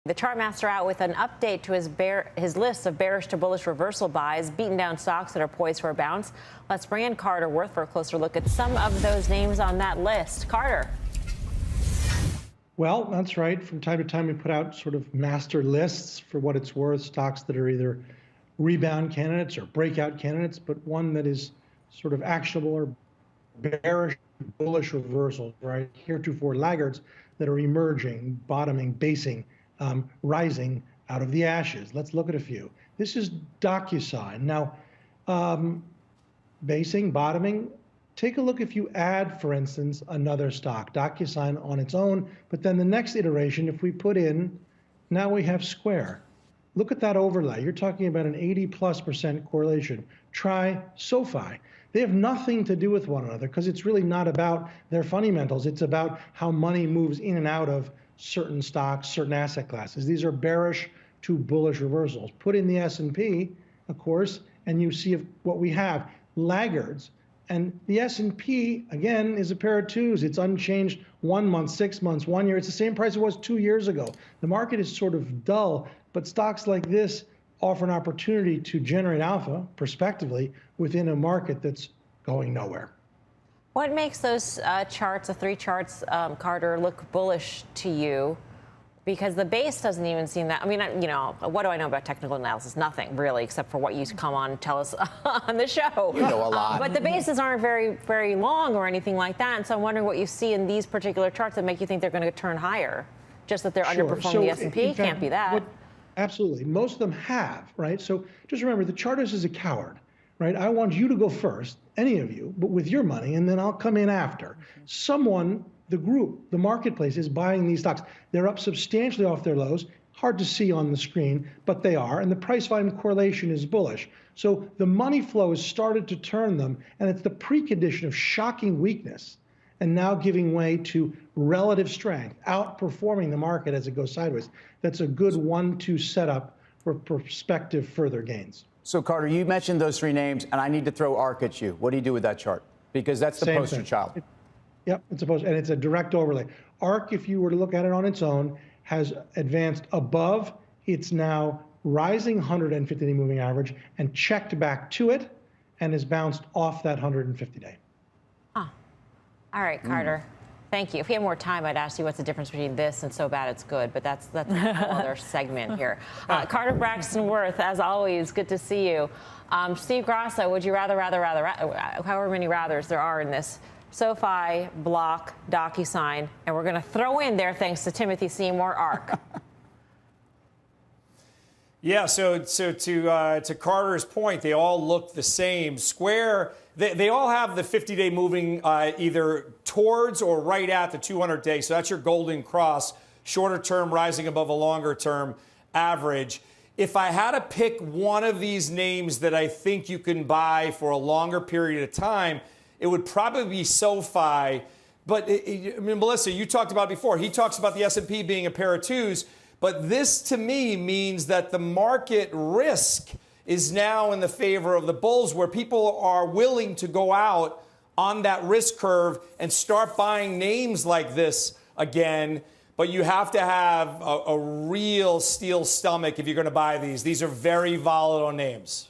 The Chartmaster out with an update to his list of bearish to bullish reversal buys, beaten down stocks that are poised for a bounce. Let's bring in Carter Worth for a closer look at some of those names on that list. Carter. Well, that's right. From time to time, we put out sort of master lists for what it's worth, stocks that are either rebound candidates or breakout candidates, but one that is sort of actionable or bearish, bullish reversals, right? Heretofore laggards that are emerging, bottoming, basing, rising out of the ashes. Let's look at a few. This is DocuSign. Now, basing, bottoming, take a look if you add, for instance, another stock, DocuSign on its own, but then the next iteration, if we put in, now we have Square. Look at that overlay. You're talking about an 80+% correlation. Try SoFi. They have nothing to do with one another because it's really not about their fundamentals. It's about how money moves in and out of certain stocks, certain asset classes. These are bearish to bullish reversals. Put in the S&P, of course, and you see what we have, laggards. And the S&P, again, is a pair of twos. It's unchanged 1 month, 6 months, 1 year. It's the same price it was 2 years ago. The market is sort of dull, but stocks like this offer an opportunity to generate alpha, prospectively, within a market that's going nowhere. What makes those charts, the three charts, Carter, look bullish to you? Because the base doesn't even seem that. I mean, you know, what do I know about technical analysis? Nothing, really, except for what you come on and tell us on the show. You know a lot. But the bases aren't very long or anything like that. And so I'm wondering what you see in these particular charts that make you think they're going to turn higher. Just that they're underperforming the S&P? Can't be that. Absolutely. Most of them have, right? So just remember, the chartist is a coward, right? I want you to go first, any of you, but with your money, and then I'll come in after. Someone, the group, the marketplace is buying these stocks. They're up substantially off their lows. Hard to see on the screen, but they are. And the price volume correlation is bullish. So the money flow has started to turn them, and it's the precondition of shocking weakness and now giving way to relative strength, outperforming the market as it goes sideways. That's a good 1-2 setup for prospective further gains. So, Carter, you mentioned those three names, and I need to throw ARK at you. What do you do with that chart? Because that's the poster child. Yep, and it's a direct overlay. ARK, if you were to look at it on its own, has advanced above. It's now rising 150-day moving average and checked back to it and has bounced off that 150-day. All right, Carter. Thank you. If we had more time, I'd ask you what's the difference between this and so bad it's good, but that's a whole other segment here. Carter Braxton Worth, as always, good to see you. Steve Grasso, would you rather, however many rathers there are in this, SoFi, Block, DocuSign, and we're going to throw in there, thanks to Timothy Seymour, ARK. Yeah, so to Carter's point, they all look the same. Square, they all have the 50-day moving either towards or right at the 200-day. So that's your golden cross, shorter term rising above a longer term average. If I had to pick one of these names that I think you can buy for a longer period of time, it would probably be SoFi. But, I mean, Melissa, you talked about it before. He talks about the S&P being a pair of twos. But this, to me, means that the market risk is now in the favor of the bulls, where people are willing to go out on that risk curve and start buying names like this again. But you have to have a real steel stomach if you're going to buy these. These are very volatile names.